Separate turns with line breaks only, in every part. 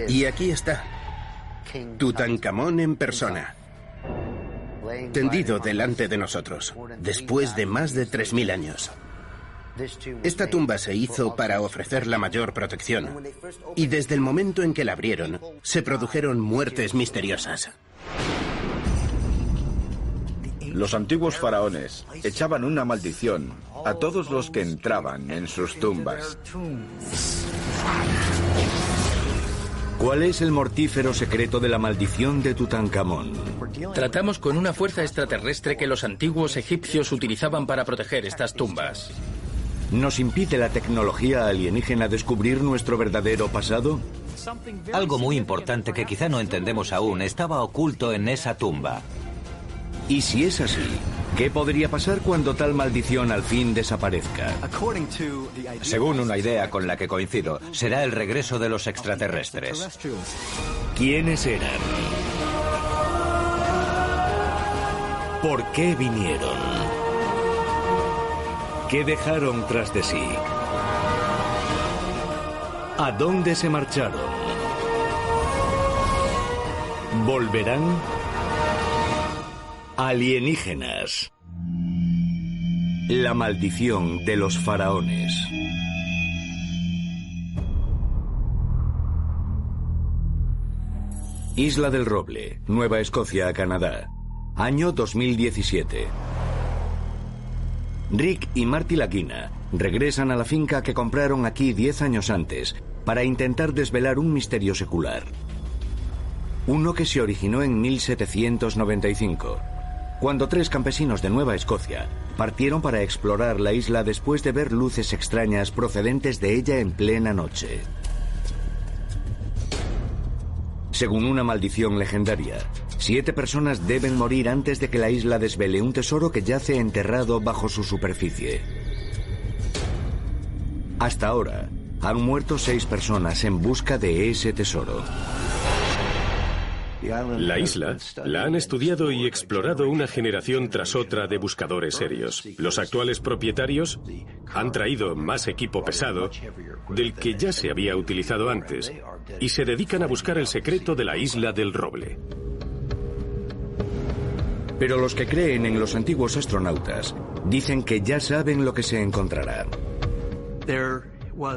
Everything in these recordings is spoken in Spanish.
Y aquí está, Tutankamón en persona, tendido delante de nosotros, después de más de 3000 años. Esta tumba se hizo para ofrecer la mayor protección, y desde el momento en que la abrieron, se produjeron muertes misteriosas.
Los antiguos faraones echaban una maldición a todos los que entraban en sus tumbas.
¿Cuál es el mortífero secreto de la maldición de Tutankamón?
Tratamos con una fuerza extraterrestre que los antiguos egipcios utilizaban para proteger estas tumbas.
¿Nos impide la tecnología alienígena descubrir nuestro verdadero pasado?
Algo muy importante que quizá no entendemos aún estaba oculto en esa tumba.
Y si es así, ¿qué podría pasar cuando tal maldición al fin desaparezca?
Según una idea con la que coincido, será el regreso de los extraterrestres.
¿Quiénes eran? ¿Por qué vinieron? ¿Qué dejaron tras de sí? ¿A dónde se marcharon? ¿Volverán? Alienígenas. La maldición de los faraones. Isla del Roble, Nueva Escocia, Canadá. Año 2017. Rick y Marty Laquina regresan a la finca que compraron aquí 10 años antes para intentar desvelar un misterio secular. Uno que se originó en 1795. Cuando 3 campesinos de Nueva Escocia partieron para explorar la isla después de ver luces extrañas procedentes de ella en plena noche. Según una maldición legendaria, 7 personas deben morir antes de que la isla desvele un tesoro que yace enterrado bajo su superficie. Hasta ahora, han muerto 6 personas en busca de ese tesoro.
La isla la han estudiado y explorado una generación tras otra de buscadores serios. Los actuales propietarios han traído más equipo pesado del que ya se había utilizado antes y se dedican a buscar el secreto de la Isla del Roble.
Pero los que creen en los antiguos astronautas dicen que ya saben lo que se encontrará.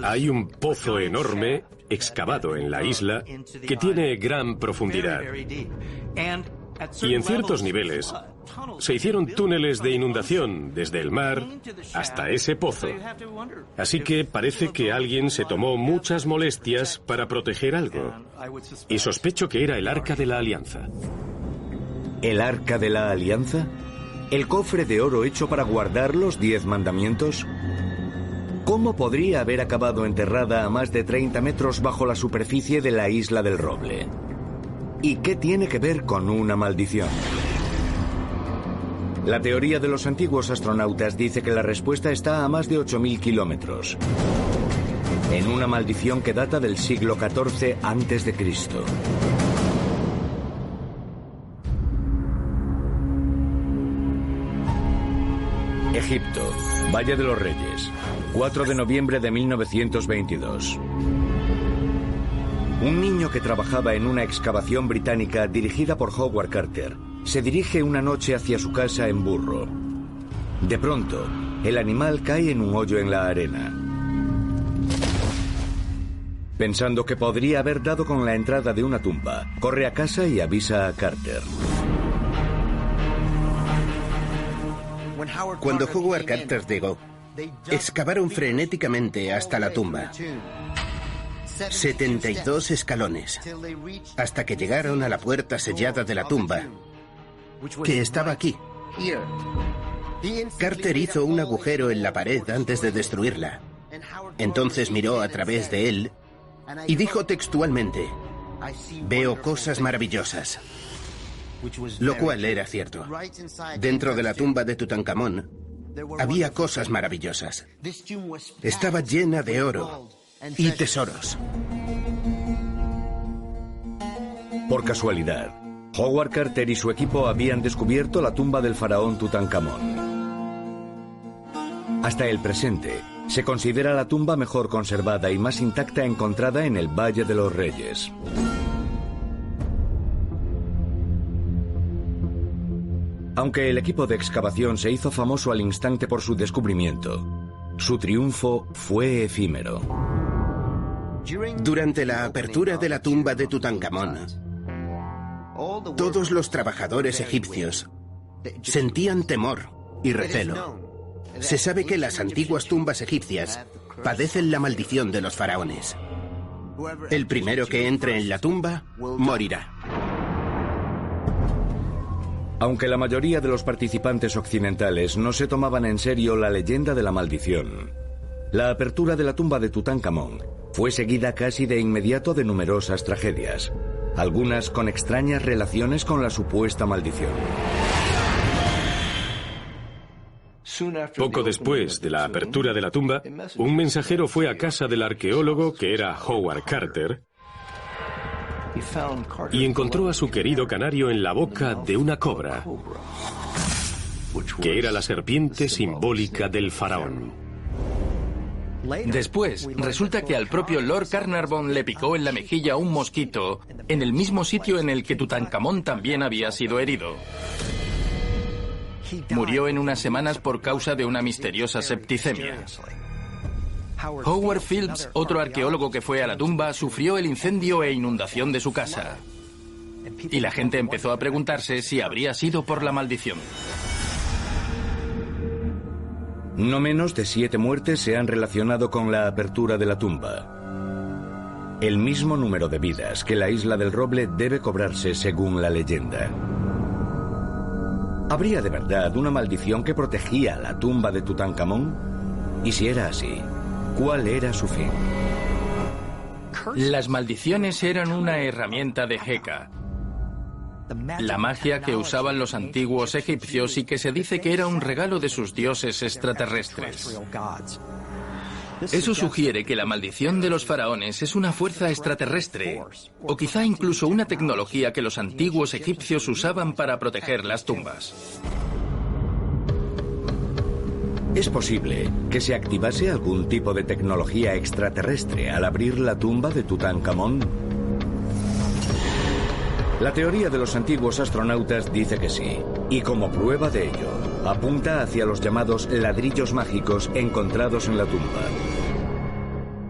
Hay un pozo enorme excavado en la isla que tiene gran profundidad. Y en ciertos niveles se hicieron túneles de inundación desde el mar hasta ese pozo. Así que parece que alguien se tomó muchas molestias para proteger algo. Y sospecho que era el Arca de la Alianza.
¿El Arca de la Alianza? ¿El cofre de oro hecho para guardar los 10 mandamientos? ¿Cómo podría haber acabado enterrada a más de 30 metros bajo la superficie de la Isla del Roble? ¿Y qué tiene que ver con una maldición? La teoría de los antiguos astronautas dice que la respuesta está a más de 8000 kilómetros, en una maldición que data del siglo XIV a.C. Egipto, Valle de los Reyes, 4 de noviembre de 1922. Un niño que trabajaba en una excavación británica dirigida por Howard Carter se dirige una noche hacia su casa en burro. De pronto, el animal cae en un hoyo en la arena. Pensando que podría haber dado con la entrada de una tumba, corre a casa y avisa a Carter.
Cuando Howard Carter llegó, excavaron frenéticamente hasta la tumba. 72 escalones, hasta que llegaron a la puerta sellada de la tumba, que estaba aquí. Carter hizo un agujero en la pared antes de destruirla. Entonces miró a través de él y dijo textualmente: "Veo cosas maravillosas". Lo cual era cierto. Dentro de la tumba de Tutankamón había cosas maravillosas. Estaba llena de oro y tesoros.
Por casualidad, Howard Carter y su equipo habían descubierto la tumba del faraón Tutankamón. Hasta el presente, Se considera la tumba mejor conservada y más intacta encontrada en el Valle de los Reyes. Aunque el equipo de excavación se hizo famoso al instante por su descubrimiento, su triunfo fue efímero.
Durante la apertura de la tumba de Tutankamón, todos los trabajadores egipcios sentían temor y recelo. Se sabe que las antiguas tumbas egipcias padecen la maldición de los faraones. El primero que entre en la tumba morirá.
Aunque la mayoría de los participantes occidentales no se tomaban en serio la leyenda de la maldición, la apertura de la tumba de Tutankamón fue seguida casi de inmediato de numerosas tragedias, algunas con extrañas relaciones con la supuesta maldición.
Poco después de la apertura de la tumba, un mensajero fue a casa del arqueólogo, que era Howard Carter, y encontró a su querido canario en la boca de una cobra, que era la serpiente simbólica del faraón.
Después, resulta que al propio Lord Carnarvon le picó en la mejilla un mosquito en el mismo sitio en el que Tutankamón también había sido herido. Murió en unas semanas por causa de una misteriosa septicemia. Howard Phillips, otro arqueólogo que fue a la tumba, sufrió el incendio e inundación de su casa. Y la gente empezó a preguntarse si habría sido por la maldición.
No menos de 7 muertes se han relacionado con la apertura de la tumba. El mismo número de vidas que la Isla del Roble debe cobrarse según la leyenda. ¿Habría de verdad una maldición que protegía la tumba de Tutankamón? Y si era así, ¿cuál era su fin?
Las maldiciones eran una herramienta de Heka, la magia que usaban los antiguos egipcios y que se dice que era un regalo de sus dioses extraterrestres. Eso sugiere que la maldición de los faraones es una fuerza extraterrestre, o quizá incluso una tecnología que los antiguos egipcios usaban para proteger las tumbas.
¿Es posible que se activase algún tipo de tecnología extraterrestre al abrir la tumba de Tutankamón? La teoría de los antiguos astronautas dice que sí, y como prueba de ello, apunta hacia los llamados ladrillos mágicos encontrados en la tumba.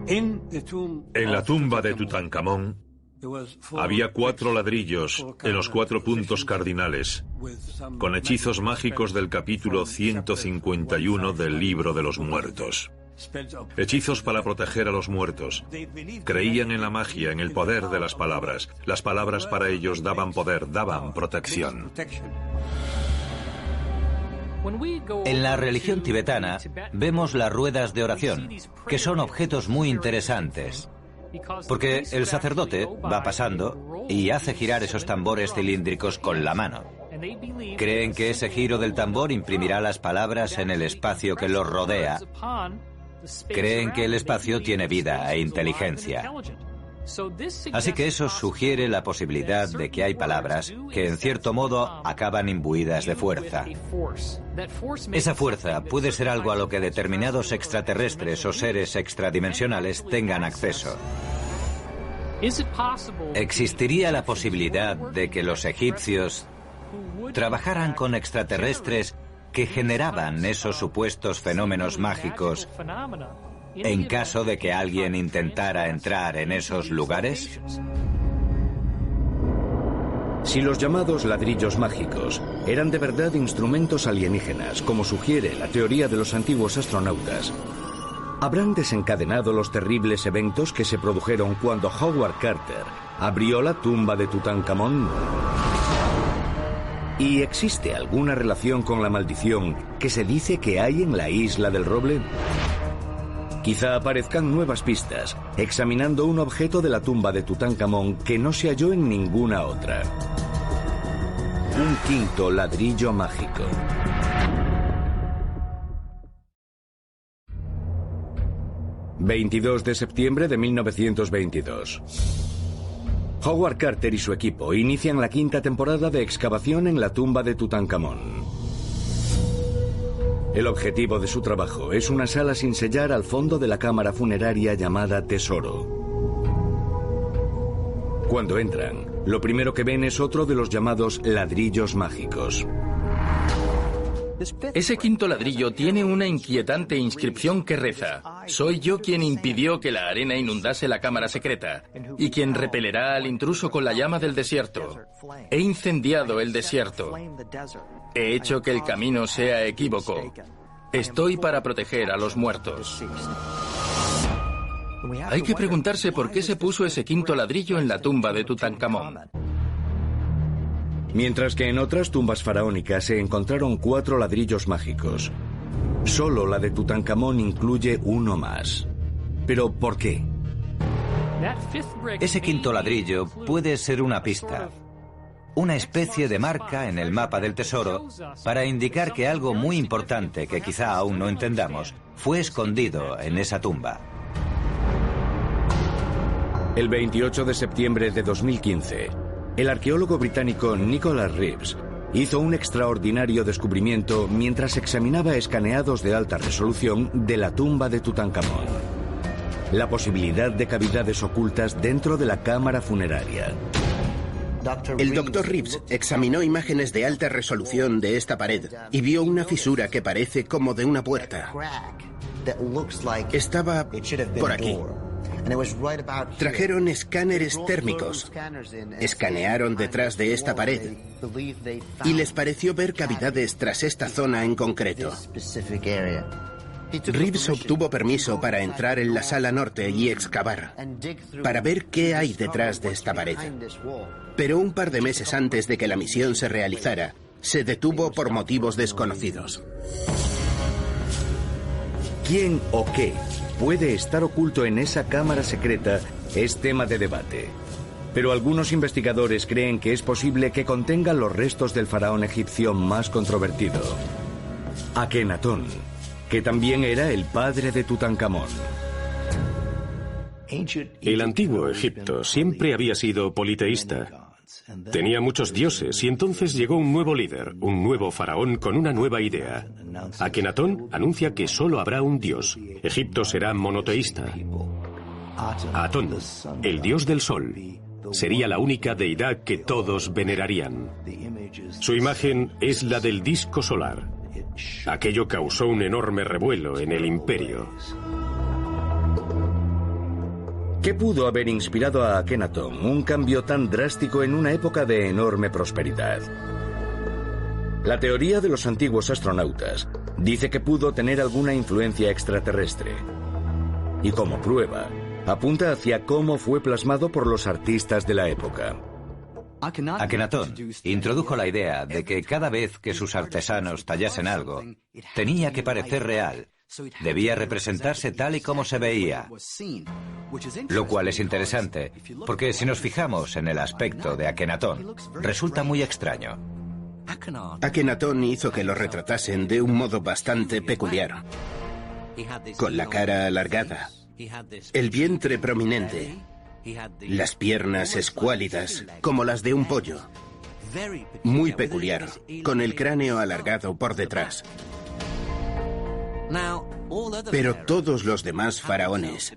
En la tumba de Tutankamón había 4 ladrillos en los 4 puntos cardinales, con hechizos mágicos del capítulo 151 del Libro de los Muertos. Hechizos para proteger a los muertos. Creían en la magia, en el poder de las palabras. Las palabras para ellos daban poder, daban protección.
En la religión tibetana vemos las ruedas de oración, que son objetos muy interesantes, porque el sacerdote va pasando y hace girar esos tambores cilíndricos con la mano. Creen que ese giro del tambor imprimirá las palabras en el espacio que los rodea. Creen que el espacio tiene vida e inteligencia. Así que eso sugiere la posibilidad de que hay palabras que en cierto modo acaban imbuidas de fuerza. Esa fuerza puede ser algo a lo que determinados extraterrestres o seres extradimensionales tengan acceso. ¿Existiría la posibilidad de que los egipcios trabajaran con extraterrestres que generaban esos supuestos fenómenos mágicos en caso de que alguien intentara entrar en esos lugares?
Si los llamados ladrillos mágicos eran de verdad instrumentos alienígenas, como sugiere la teoría de los antiguos astronautas, ¿habrán desencadenado los terribles eventos que se produjeron cuando Howard Carter abrió la tumba de Tutankamón? ¿Y existe alguna relación con la maldición que se dice que hay en la Isla del Roble? Quizá aparezcan nuevas pistas, examinando un objeto de la tumba de Tutankamón que no se halló en ninguna otra. Un quinto ladrillo mágico. ...22 de septiembre de 1922... Howard Carter y su equipo inician la 5ª temporada de excavación en la tumba de Tutankamón. El objetivo de su trabajo es una sala sin sellar al fondo de la cámara funeraria llamada Tesoro. Cuando entran, lo primero que ven es otro de los llamados ladrillos mágicos.
Ese quinto ladrillo tiene una inquietante inscripción que reza: soy yo quien impidió que la arena inundase la cámara secreta y quien repelerá al intruso con la llama del desierto. He incendiado el desierto. He hecho que el camino sea equívoco. Estoy para proteger a los muertos. Hay que preguntarse por qué se puso ese quinto ladrillo en la tumba de Tutankamón.
Mientras que en otras tumbas faraónicas se encontraron 4 ladrillos mágicos. Solo la de Tutankamón incluye uno más. ¿Pero por qué?
Ese quinto ladrillo puede ser una pista, una especie de marca en el mapa del tesoro para indicar que algo muy importante que quizá aún no entendamos fue escondido en esa tumba.
El 28 de septiembre de 2015, el arqueólogo británico Nicholas Reeves hizo un extraordinario descubrimiento mientras examinaba escaneados de alta resolución de la tumba de Tutankamón. La posibilidad de cavidades ocultas dentro de la cámara funeraria.
El Dr. Reeves examinó imágenes de alta resolución de esta pared y vio una fisura que parece como de una puerta. Estaba por aquí. Trajeron escáneres térmicos, escanearon detrás de esta pared y les pareció ver cavidades tras esta zona en concreto. Reeves obtuvo permiso para entrar en la sala norte y excavar, para ver qué hay detrás de esta pared. Pero un par de meses antes de que la misión se realizara, se detuvo por motivos desconocidos.
¿Quién o qué puede estar oculto en esa cámara secreta? Es tema de debate. Pero algunos investigadores creen que es posible que contenga los restos del faraón egipcio más controvertido, Akenatón, que también era el padre de Tutankamón.
El antiguo Egipto siempre había sido politeísta. Tenía muchos dioses y entonces llegó un nuevo líder, un nuevo faraón con una nueva idea. Akenatón anuncia que solo habrá un dios. Egipto será monoteísta. Atón, el dios del sol, sería la única deidad que todos venerarían. Su imagen es la del disco solar. Aquello causó un enorme revuelo en el imperio.
¿Qué pudo haber inspirado a Akenatón un cambio tan drástico en una época de enorme prosperidad? La teoría de los antiguos astronautas dice que pudo tener alguna influencia extraterrestre. Y como prueba, apunta hacia cómo fue plasmado por los artistas de la época.
Akenatón introdujo la idea de que cada vez que sus artesanos tallasen algo, tenía que parecer real. Debía representarse tal y como se veía. Lo cual es interesante, porque si nos fijamos en el aspecto de Akenatón, resulta muy extraño.
Akenatón hizo que lo retratasen de un modo bastante peculiar. Con la cara alargada, el vientre prominente, las piernas escuálidas, como las de un pollo. Muy peculiar, con el cráneo alargado por detrás. Pero todos los demás faraones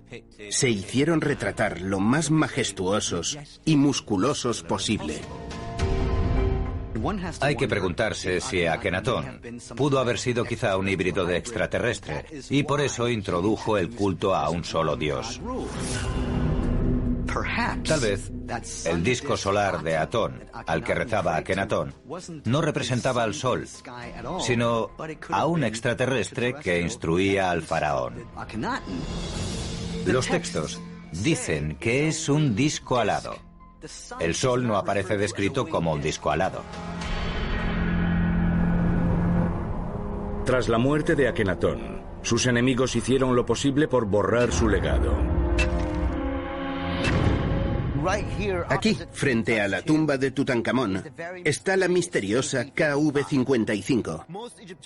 se hicieron retratar lo más majestuosos y musculosos posible.
Hay que preguntarse si Akenatón pudo haber sido quizá un híbrido de extraterrestre y por eso introdujo el culto a un solo dios. Tal vez el disco solar de Atón, al que rezaba Akenatón, no representaba al sol, sino a un extraterrestre que instruía al faraón. Los textos dicen que es un disco alado. El sol no aparece descrito como un disco alado.
Tras la muerte de Akenatón, sus enemigos hicieron lo posible por borrar su legado.
Aquí, frente a la tumba de Tutankamón, está la misteriosa KV-55.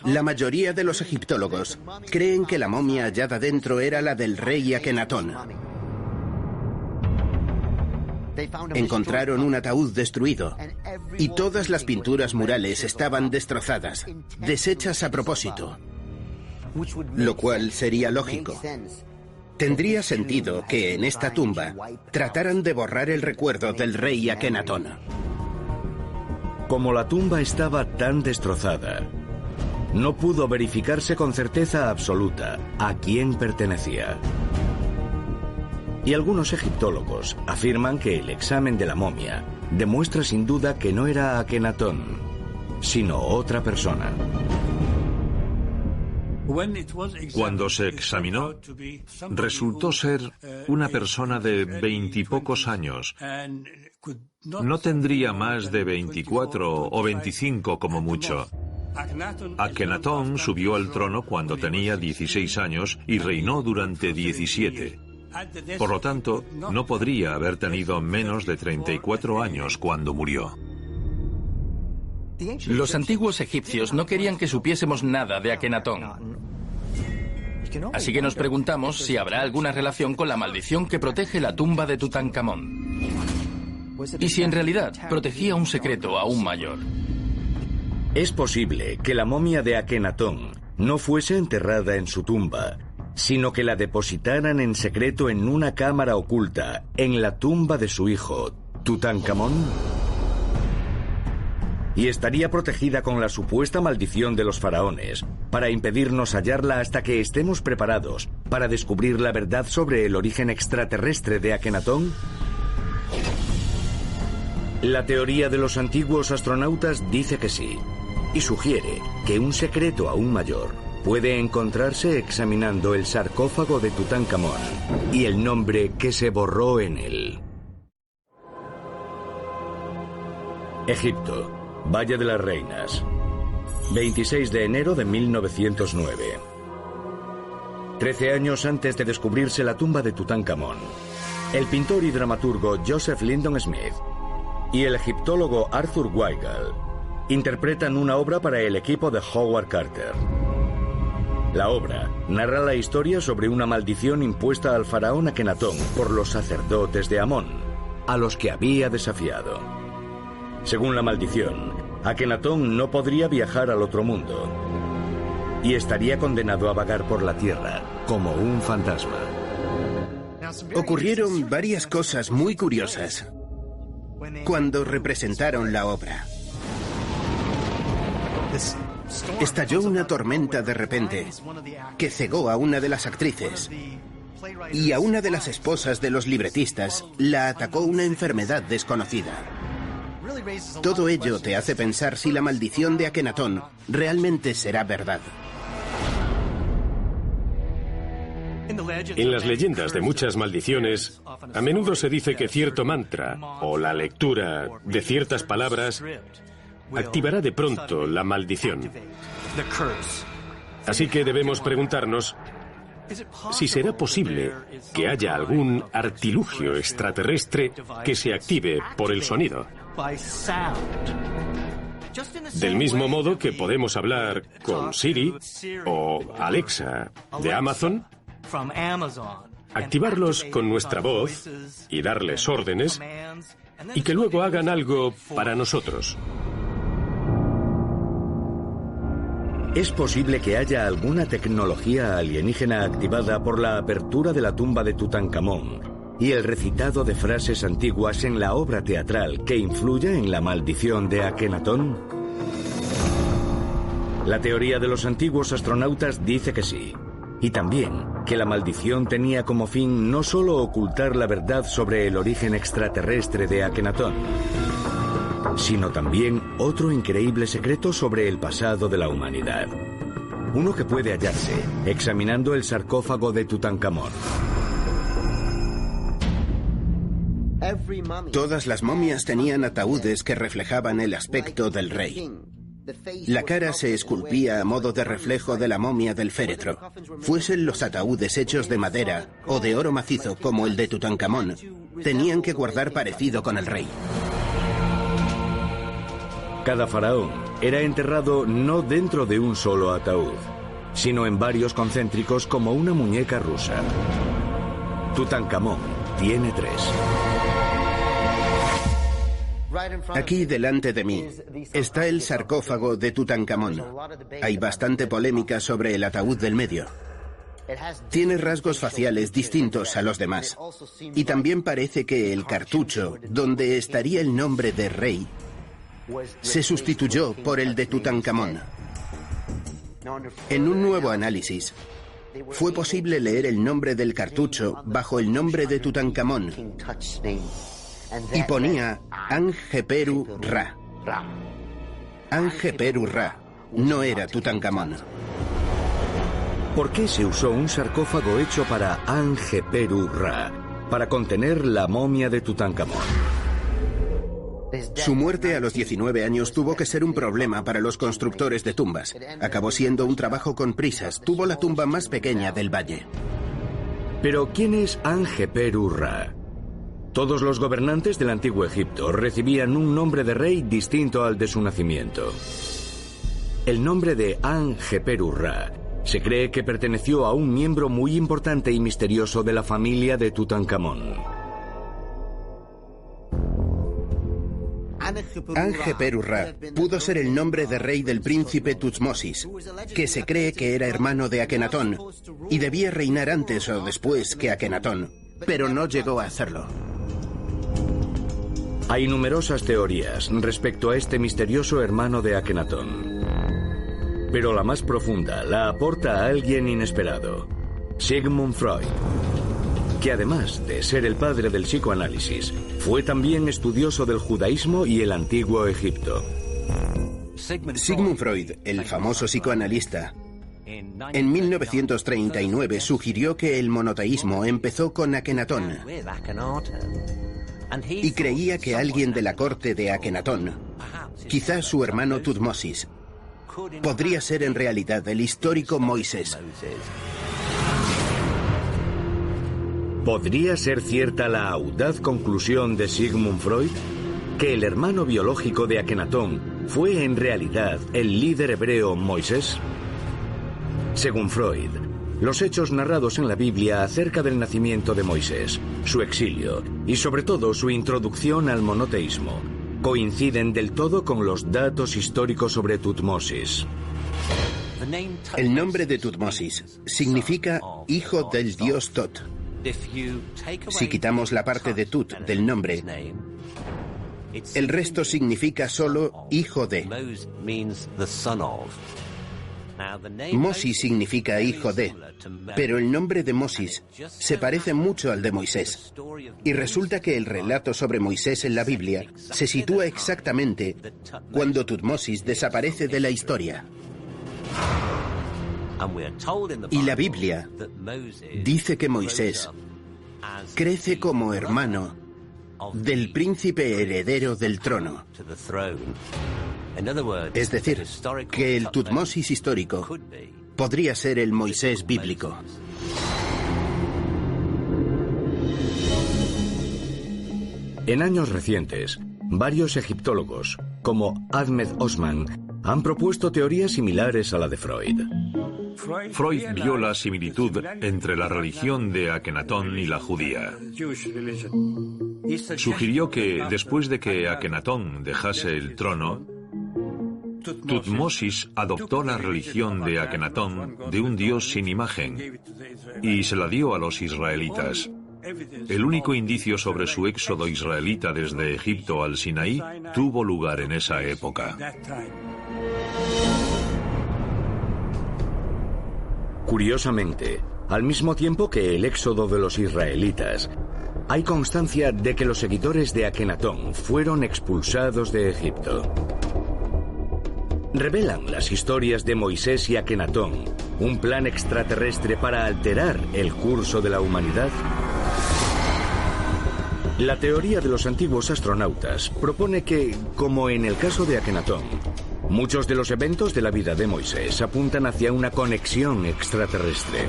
La mayoría de los egiptólogos creen que la momia hallada dentro era la del rey Akenatón. Encontraron un ataúd destruido y todas las pinturas murales estaban destrozadas, deshechas a propósito. lo cual sería lógico. Tendría sentido que en esta tumba trataran de borrar el recuerdo del rey Akenatón.
Como la tumba estaba tan destrozada, no pudo verificarse con certeza absoluta a quién pertenecía. Y algunos egiptólogos afirman que el examen de la momia demuestra sin duda que no era Akenatón, sino otra persona.
Cuando se examinó, resultó ser una persona de 20 y pocos años. No tendría más de 24 o 25 como mucho. Akenatón subió al trono cuando tenía 16 años y reinó durante 17. Por lo tanto, no podría haber tenido menos de 34 años cuando murió.
Los antiguos egipcios no querían que supiésemos nada de Akenatón. Así que nos preguntamos si habrá alguna relación con la maldición que protege la tumba de Tutankamón. Y si en realidad protegía un secreto aún mayor.
Es posible que la momia de Akenatón no fuese enterrada en su tumba, sino que la depositaran en secreto en una cámara oculta en la tumba de su hijo, Tutankamón. Y estaría protegida con la supuesta maldición de los faraones, para impedirnos hallarla hasta que estemos preparados para descubrir la verdad sobre el origen extraterrestre de Akenatón. La teoría de los antiguos astronautas dice que sí, y sugiere que un secreto aún mayor puede encontrarse examinando el sarcófago de Tutankamón y el nombre que se borró en él. Egipto. Valle de las Reinas, 26 de enero de 1909. 13 años antes de descubrirse la tumba de Tutankamón, el pintor y dramaturgo Joseph Lyndon Smith y el egiptólogo Arthur Weigel interpretan una obra para el equipo de Howard Carter. La obra narra la historia sobre una maldición impuesta al faraón Akenatón por los sacerdotes de Amón, a los que había desafiado. Según la maldición, Akenatón no podría viajar al otro mundo y estaría condenado a vagar por la tierra como un fantasma.
Ocurrieron varias cosas muy curiosas cuando representaron la obra. Estalló una tormenta de repente que cegó a una de las actrices, y a una de las esposas de los libretistas la atacó una enfermedad desconocida. Todo ello te hace pensar si la maldición de Akenatón realmente será verdad.
En las leyendas de muchas maldiciones, a menudo se dice que cierto mantra o la lectura de ciertas palabras activará de pronto la maldición. Así que debemos preguntarnos si será posible que haya algún artilugio extraterrestre que se active por el sonido. Del mismo modo que podemos hablar con Siri o Alexa de Amazon, activarlos con nuestra voz y darles órdenes y que luego hagan algo para nosotros.
Es posible que haya alguna tecnología alienígena activada por la apertura de la tumba de Tutankamón y el recitado de frases antiguas en la obra teatral que influya en la maldición de Akenatón. La teoría de los antiguos astronautas dice que sí, y también que la maldición tenía como fin no solo ocultar la verdad sobre el origen extraterrestre de Akenatón, sino también otro increíble secreto sobre el pasado de la humanidad. Uno que puede hallarse examinando el sarcófago de Tutankamón.
Todas las momias tenían ataúdes que reflejaban el aspecto del rey. La cara se esculpía a modo de reflejo de la momia del féretro. Fuesen los ataúdes hechos de madera o de oro macizo como el de Tutankamón, tenían que guardar parecido con el rey.
Cada faraón era enterrado no dentro de un solo ataúd, sino en varios concéntricos como una muñeca rusa. Tutankamón tiene 3.
Aquí delante de mí está el sarcófago de Tutankamón. Hay bastante polémica sobre el ataúd del medio. Tiene rasgos faciales distintos a los demás. Y también parece que el cartucho, donde estaría el nombre de rey, se sustituyó por el de Tutankamón. En un nuevo análisis, fue posible leer el nombre del cartucho bajo el nombre de Tutankamón y ponía Angeperu Ra. Angeperu Ra no era Tutankamón.
¿Por qué se usó un sarcófago hecho para Angeperu Ra, para contener la momia de Tutankamón?
Su muerte a los 19 años tuvo que ser un problema para los constructores de tumbas. Acabó siendo un trabajo con prisas. Tuvo la tumba más pequeña del valle.
Pero ¿quién es Angeperu Ra? Todos los gobernantes del antiguo Egipto recibían un nombre de rey distinto al de su nacimiento. El nombre de Angeperu Ra se cree que perteneció a un miembro muy importante y misterioso de la familia de Tutankamón.
Angeperu Ra pudo ser el nombre de rey del príncipe Tutmosis, que se cree que era hermano de Akenatón y debía reinar antes o después que Akenatón, pero no llegó a hacerlo.
Hay numerosas teorías respecto a este misterioso hermano de Akenatón. Pero la más profunda la aporta a alguien inesperado, Sigmund Freud, que además de ser el padre del psicoanálisis, fue también estudioso del judaísmo y el antiguo Egipto.
Sigmund Freud, el famoso psicoanalista, en 1939 sugirió que el monoteísmo empezó con Akenatón y creía que alguien de la corte de Akenatón, quizás su hermano Tutmosis, podría ser en realidad el histórico Moisés.
¿Podría ser cierta la audaz conclusión de Sigmund Freud? ¿Que el hermano biológico de Akenatón fue en realidad el líder hebreo Moisés? Según Freud, los hechos narrados en la Biblia acerca del nacimiento de Moisés, su exilio y sobre todo su introducción al monoteísmo coinciden del todo con los datos históricos sobre Tutmosis.
El nombre de Tutmosis significa hijo del dios Tot. Si quitamos la parte de Tut del nombre, el resto significa solo hijo de. Mosis significa hijo de, pero el nombre de Mosis se parece mucho al de Moisés. Y resulta que el relato sobre Moisés en la Biblia se sitúa exactamente cuando Tutmosis desaparece de la historia. Y la Biblia dice que Moisés crece como hermano del príncipe heredero del trono. Es decir, que el Tutmosis histórico podría ser el Moisés bíblico.
En años recientes, varios egiptólogos, como Ahmed Osman, han propuesto teorías similares a la de Freud.
Freud vio la similitud entre la religión de Akenatón y la judía. Sugirió que, después de que Akenatón dejase el trono, Tutmosis adoptó la religión de Akenatón, de un dios sin imagen, y se la dio a los israelitas. El único indicio sobre su éxodo israelita desde Egipto al Sinaí tuvo lugar en esa época.
Curiosamente, al mismo tiempo que el éxodo de los israelitas, hay constancia de que los seguidores de Akenatón fueron expulsados de Egipto. ¿Revelan las historias de Moisés y Akenatón un plan extraterrestre para alterar el curso de la humanidad? La teoría de los antiguos astronautas propone que, como en el caso de Akenatón, muchos de los eventos de la vida de Moisés apuntan hacia una conexión extraterrestre.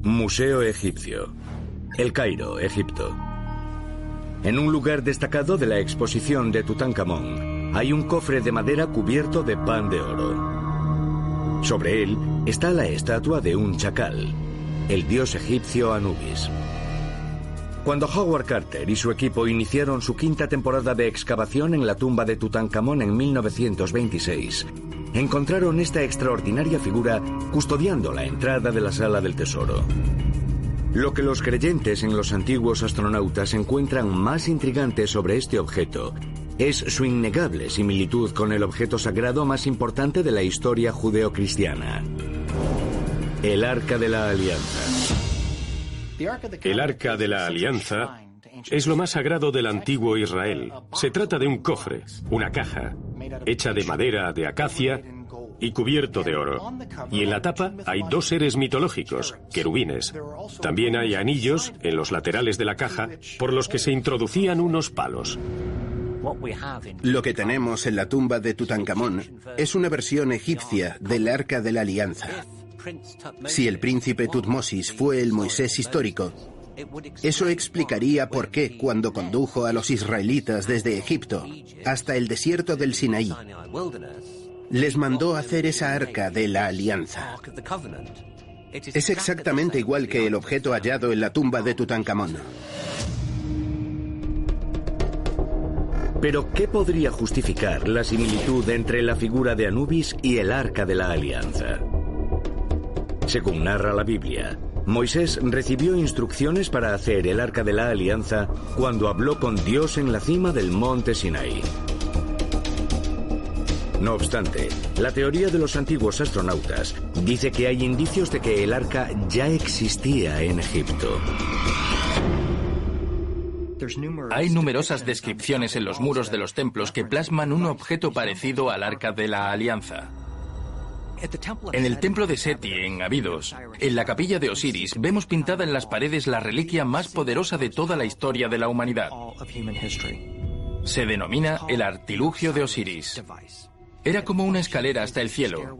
Museo Egipcio, El Cairo, Egipto. En un lugar destacado de la exposición de Tutankamón hay un cofre de madera cubierto de pan de oro. Sobre él está la estatua de un chacal. el dios egipcio Anubis. Cuando Howard Carter y su equipo iniciaron su quinta temporada de excavación en la tumba de Tutankamón en 1926, encontraron esta extraordinaria figura custodiando la entrada de la sala del tesoro. Lo que los creyentes en los antiguos astronautas encuentran más intrigante sobre este objeto es su innegable similitud con el objeto sagrado más importante de la historia judeocristiana: el Arca de la Alianza.
El Arca de la Alianza es lo más sagrado del antiguo Israel. Se trata de un cofre, una caja, hecha de madera de acacia y cubierto de oro. Y en la tapa hay dos seres mitológicos, querubines. También hay anillos en los laterales de la caja por los que se introducían unos palos.
Lo que tenemos en la tumba de Tutankamón es una versión egipcia del Arca de la Alianza. Si el príncipe Tutmosis fue el Moisés histórico, eso explicaría por qué, cuando condujo a los israelitas desde Egipto hasta el desierto del Sinaí, les mandó hacer esa Arca de la Alianza. Es exactamente igual que el objeto hallado en la tumba de Tutankamón.
Pero, ¿qué podría justificar la similitud entre la figura de Anubis y el Arca de la Alianza? Según narra la Biblia, Moisés recibió instrucciones para hacer el Arca de la Alianza cuando habló con Dios en la cima del monte Sinaí. No obstante, la teoría de los antiguos astronautas dice que hay indicios de que el arca ya existía en Egipto.
Hay numerosas descripciones en los muros de los templos que plasman un objeto parecido al Arca de la Alianza. En el templo de Seti, en Abidos, en la capilla de Osiris, vemos pintada en las paredes la reliquia más poderosa de toda la historia de la humanidad. Se denomina el artilugio de Osiris. Era como una escalera hasta el cielo,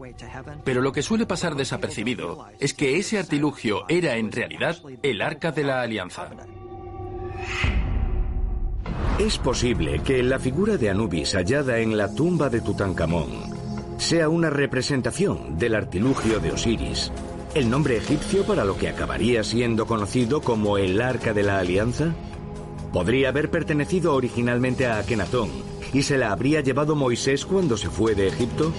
pero lo que suele pasar desapercibido es que ese artilugio era en realidad el Arca de la Alianza.
Es posible que la figura de Anubis hallada en la tumba de Tutankamón sea una representación del artilugio de Osiris, el nombre egipcio para lo que acabaría siendo conocido como el Arca de la Alianza. ¿Podría haber pertenecido originalmente a Akenatón y se la habría llevado Moisés cuando se fue de Egipto?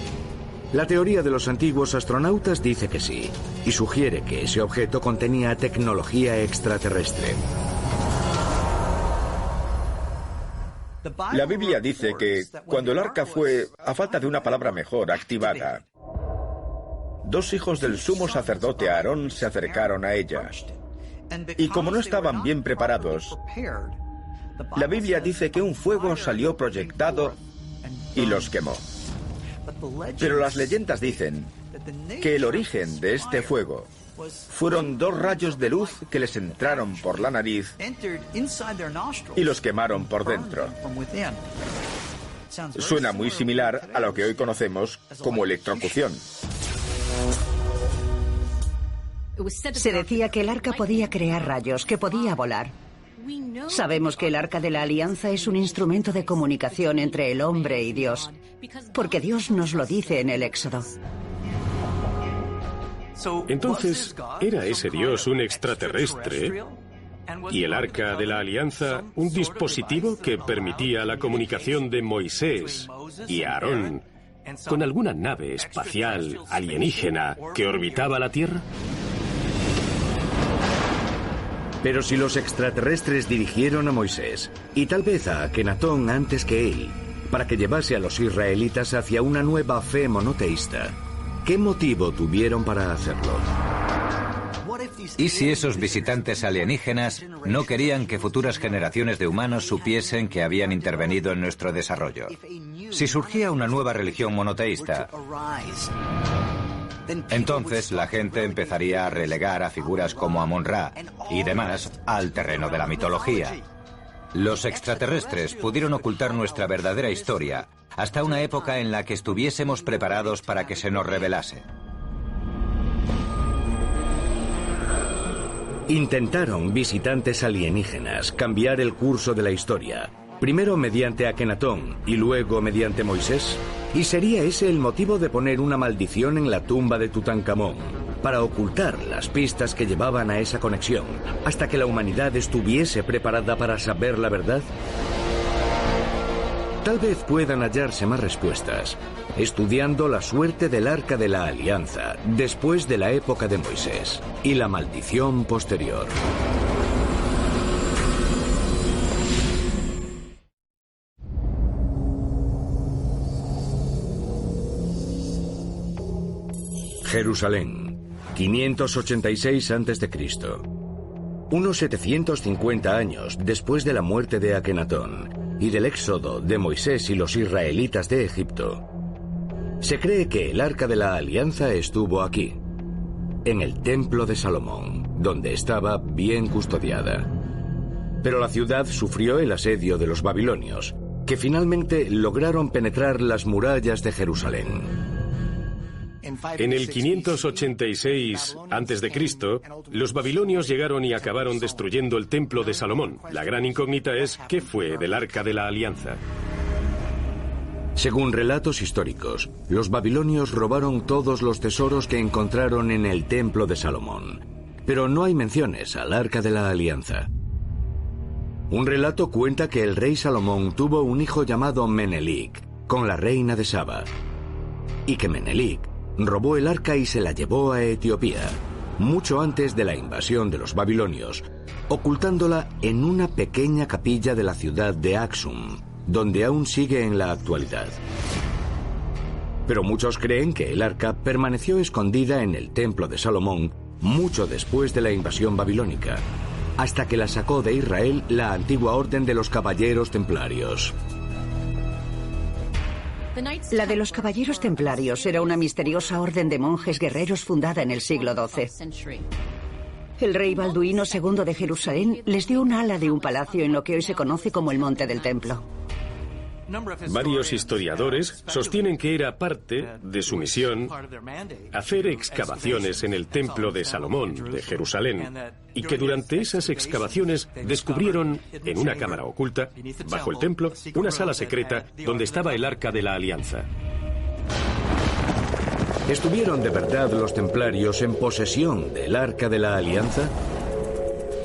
La teoría de los antiguos astronautas dice que sí, y sugiere que ese objeto contenía tecnología extraterrestre.
La Biblia dice que cuando el arca fue, a falta de una palabra mejor, activada, dos hijos del sumo sacerdote Aarón se acercaron a ella. Y como no estaban bien preparados, la Biblia dice que un fuego salió proyectado y los quemó. Pero las leyendas dicen que el origen de este fuego fueron dos rayos de luz que les entraron por la nariz y los quemaron por dentro. Suena muy similar a lo que hoy conocemos como electrocución.
Se decía que el arca podía crear rayos, que podía volar. Sabemos que el Arca de la Alianza es un instrumento de comunicación entre el hombre y Dios, porque Dios nos lo dice en el Éxodo.
Entonces, ¿era ese Dios un extraterrestre? ¿Y el Arca de la Alianza un dispositivo que permitía la comunicación de Moisés y Aarón con alguna nave espacial alienígena que orbitaba la Tierra?
Pero si los extraterrestres dirigieron a Moisés, y tal vez a Akenatón antes que él, para que llevase a los israelitas hacia una nueva fe monoteísta, ¿qué motivo tuvieron para hacerlo?
¿Y si esos visitantes alienígenas no querían que futuras generaciones de humanos supiesen que habían intervenido en nuestro desarrollo? Si surgía una nueva religión monoteísta, entonces la gente empezaría a relegar a figuras como Amon-Ra y demás al terreno de la mitología. Los extraterrestres pudieron ocultar nuestra verdadera historia hasta una época en la que estuviésemos preparados para que se nos revelase.
Intentaron visitantes alienígenas cambiar el curso de la historia, primero mediante Akenatón y luego mediante Moisés, y sería ese el motivo de poner una maldición en la tumba de Tutankamón. para ocultar las pistas que llevaban a esa conexión, hasta que la humanidad estuviese preparada para saber la verdad? Tal vez puedan hallarse más respuestas estudiando la suerte del Arca de la Alianza después de la época de Moisés y la maldición posterior. Jerusalén, 586 a.C. Unos 750 años después de la muerte de Akenatón y del éxodo de Moisés y los israelitas de Egipto, se cree que el Arca de la Alianza estuvo aquí, en el Templo de Salomón, donde estaba bien custodiada. Pero la ciudad sufrió el asedio de los babilonios, que finalmente lograron penetrar las murallas de Jerusalén.
En el 586 a.C., los babilonios llegaron y acabaron destruyendo el Templo de Salomón. La gran incógnita es, ¿qué fue del Arca de la Alianza?
Según relatos históricos, los babilonios robaron todos los tesoros que encontraron en el Templo de Salomón, pero no hay menciones al Arca de la Alianza. Un relato cuenta que el rey Salomón tuvo un hijo llamado Menelik con la reina de Saba, y que Menelik robó el arca y se la llevó a Etiopía, mucho antes de la invasión de los babilonios, ocultándola en una pequeña capilla de la ciudad de Aksum, donde aún sigue en la actualidad. Pero muchos creen que el arca permaneció escondida en el Templo de Salomón mucho después de la invasión babilónica, hasta que la sacó de Israel la antigua orden de los Caballeros Templarios.
La de los Caballeros Templarios era una misteriosa orden de monjes guerreros fundada en el siglo XII. El rey Balduino II de Jerusalén les dio un ala de un palacio en lo que hoy se conoce como el Monte del Templo.
Varios historiadores sostienen que era parte de su misión hacer excavaciones en el Templo de Salomón de Jerusalén y que durante esas excavaciones descubrieron en una cámara oculta, bajo el templo, una sala secreta donde estaba el Arca de la Alianza.
¿Estuvieron de verdad los templarios en posesión del Arca de la Alianza?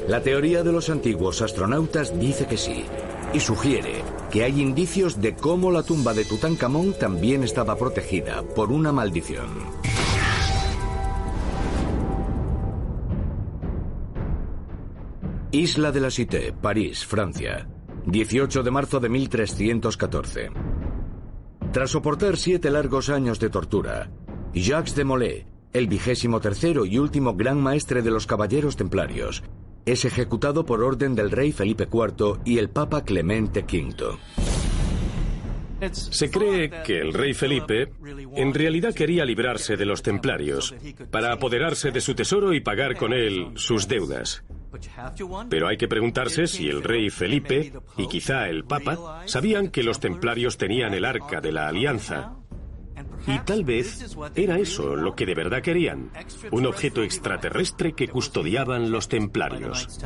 La teoría de los antiguos astronautas dice que sí, y sugiere que hay indicios de cómo la tumba de Tutankamón también estaba protegida por una maldición. Isla de la Cité, París, Francia, 18 de marzo de 1314. Tras soportar 7 largos años de tortura, Jacques de Molay, el 23º y último gran maestre de los Caballeros Templarios, es ejecutado por orden del rey Felipe IV y el Papa Clemente V.
Se cree que el rey Felipe en realidad quería librarse de los templarios para apoderarse de su tesoro y pagar con él sus deudas. Pero hay que preguntarse si el rey Felipe y quizá el Papa sabían que los templarios tenían el Arca de la Alianza. Y tal vez era eso lo que de verdad querían, un objeto extraterrestre que custodiaban los templarios.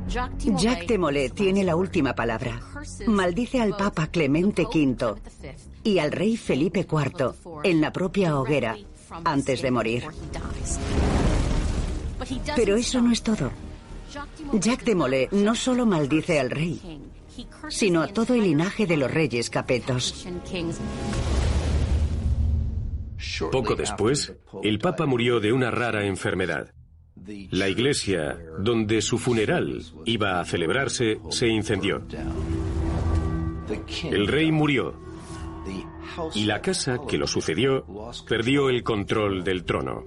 Jacques de Molay tiene la última palabra. Maldice al Papa Clemente V y al rey Felipe IV en la propia hoguera antes de morir. Pero eso no es todo. Jacques de Molay no solo maldice al rey, sino a todo el linaje de los reyes capetos.
Poco después, el Papa murió de una rara enfermedad. La iglesia donde su funeral iba a celebrarse se incendió. El rey murió y la casa que lo sucedió perdió el control del trono.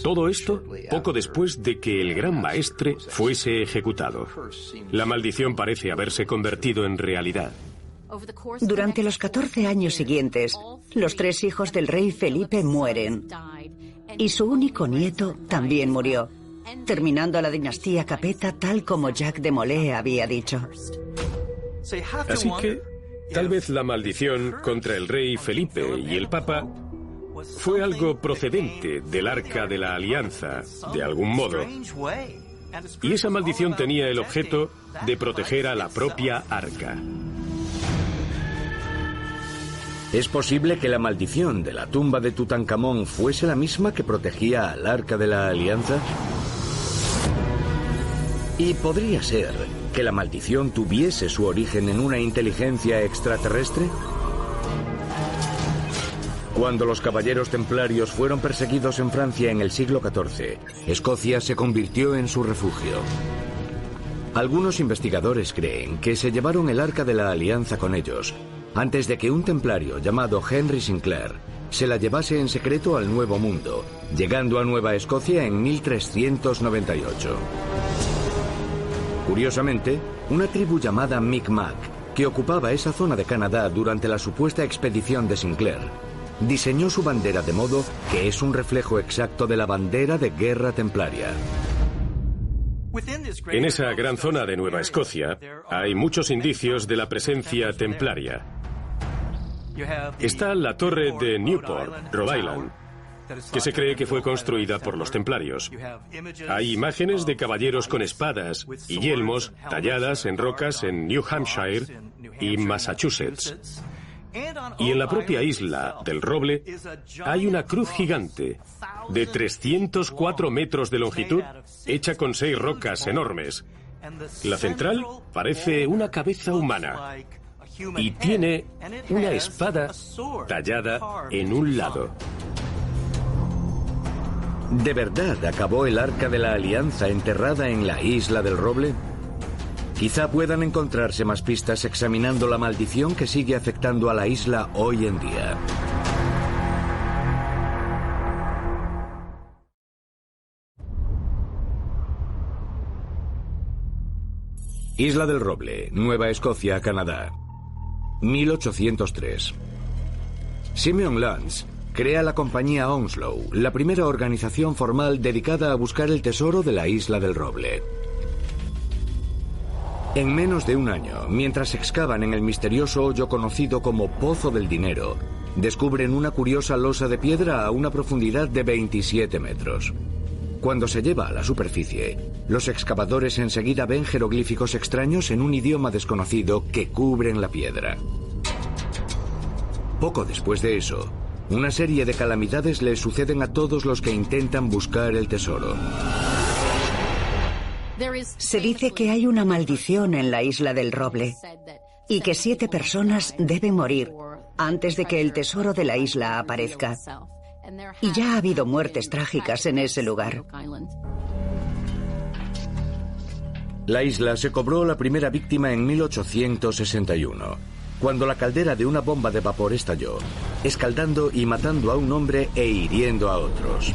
Todo esto poco después de que el gran maestre fuese ejecutado. La maldición parece haberse convertido en realidad.
Durante los 14 años siguientes, los 3 hijos del rey Felipe mueren y su único nieto también murió, terminando la dinastía capeta tal como Jacques de Molay había dicho.
Así que, tal vez la maldición contra el rey Felipe y el Papa fue algo procedente del Arca de la Alianza, de algún modo. Y esa maldición tenía el objeto de proteger a la propia Arca.
¿Es posible que la maldición de la tumba de Tutankamón fuese la misma que protegía al Arca de la Alianza? ¿Y podría ser que la maldición tuviese su origen en una inteligencia extraterrestre? Cuando los caballeros templarios fueron perseguidos en Francia en el siglo XIV, Escocia se convirtió en su refugio. Algunos investigadores creen que se llevaron el Arca de la Alianza con ellos, antes de que un templario llamado Henry Sinclair se la llevase en secreto al Nuevo Mundo, llegando a Nueva Escocia en 1398. Curiosamente, una tribu llamada Mi'kmaq, que ocupaba esa zona de Canadá durante la supuesta expedición de Sinclair, diseñó su bandera de modo que es un reflejo exacto de la bandera de guerra templaria.
En esa gran zona de Nueva Escocia hay muchos indicios de la presencia templaria. Está la torre de Newport, Rhode Island, que se cree que fue construida por los templarios. Hay imágenes de caballeros con espadas y yelmos talladas en rocas en New Hampshire y Massachusetts. Y en la propia isla del Roble hay una cruz gigante de 304 metros de longitud, hecha con 6 rocas enormes. La central parece una cabeza humana y tiene una espada tallada en un lado.
¿De verdad acabó el Arca de la Alianza enterrada en la isla del Roble? Quizá puedan encontrarse más pistas examinando la maldición que sigue afectando a la isla hoy en día. Isla del Roble, Nueva Escocia, Canadá. 1803. Simeon Lance crea la compañía Onslow, la primera organización formal dedicada a buscar el tesoro de la Isla del Roble. En menos de un año, mientras excavan en el misterioso hoyo conocido como Pozo del Dinero, descubren una curiosa losa de piedra a una profundidad de 27 metros. Cuando se lleva a la superficie, los excavadores enseguida ven jeroglíficos extraños en un idioma desconocido que cubren la piedra. Poco después de eso, una serie de calamidades le suceden a todos los que intentan buscar el tesoro.
Se dice que hay una maldición en la Isla del Roble y que 7 personas deben morir antes de que el tesoro de la isla aparezca. Y ya ha habido muertes trágicas en ese lugar.
La isla se cobró la primera víctima en 1861, cuando la caldera de una bomba de vapor estalló, escaldando y matando a un hombre e hiriendo a otros.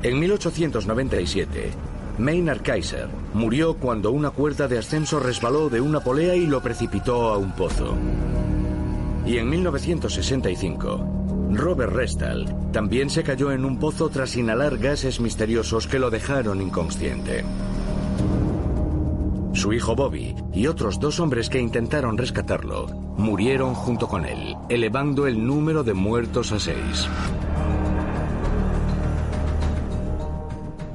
En 1897, Maynard Kaiser murió cuando una cuerda de ascenso resbaló de una polea y lo precipitó a un pozo. Y en 1965, Robert Restall también se cayó en un pozo tras inhalar gases misteriosos que lo dejaron inconsciente. Su hijo Bobby y otros 2 hombres que intentaron rescatarlo murieron junto con él, elevando el número de muertos a 6.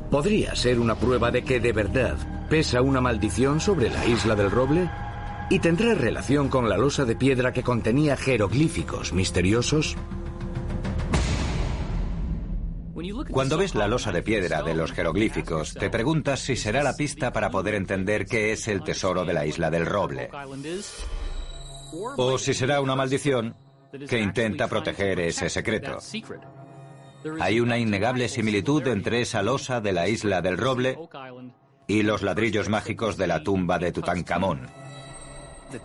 ¿Podría ser una prueba de que de verdad pesa una maldición sobre la Isla del Roble? ¿Y tendrá relación con la losa de piedra que contenía jeroglíficos misteriosos?
Cuando ves la losa de piedra de los jeroglíficos, te preguntas si será la pista para poder entender qué es el tesoro de la Isla del Roble. O si será una maldición que intenta proteger ese secreto. Hay una innegable similitud entre esa losa de la Isla del Roble y los ladrillos mágicos de la tumba de Tutankamón.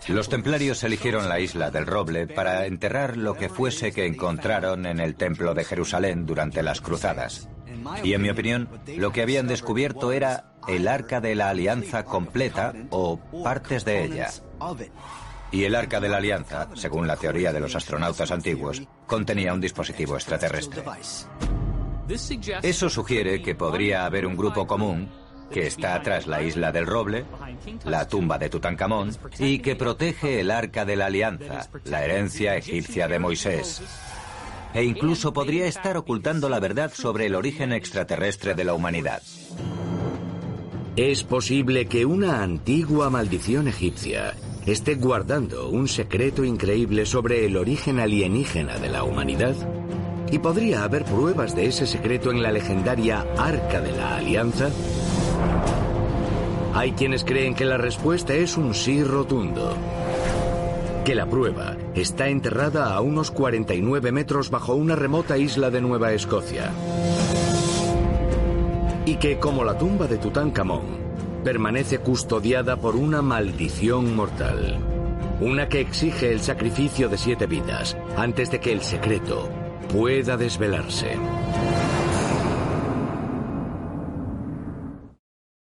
Los templarios eligieron la Isla del Roble para enterrar lo que fuese que encontraron en el Templo de Jerusalén durante las Cruzadas. Y en mi opinión, lo que habían descubierto era el Arca de la Alianza completa o partes de ella. Y el Arca de la Alianza, según la teoría de los astronautas antiguos, contenía un dispositivo extraterrestre. Eso sugiere que podría haber un grupo común que está tras la Isla del Roble, la tumba de Tutankamón, y que protege el Arca de la Alianza, la herencia egipcia de Moisés. E incluso podría estar ocultando la verdad sobre el origen extraterrestre de la humanidad.
Es posible que una antigua maldición egipcia esté guardando un secreto increíble sobre el origen alienígena de la humanidad? ¿Y podría haber pruebas de ese secreto en la legendaria Arca de la Alianza? Hay quienes creen que la respuesta es un sí rotundo. Que la prueba está enterrada a unos 49 metros bajo una remota isla de Nueva Escocia. Y que, como la tumba de Tutankamón, permanece custodiada por una maldición mortal. Una que exige el sacrificio de 7 vidas antes de que el secreto pueda desvelarse.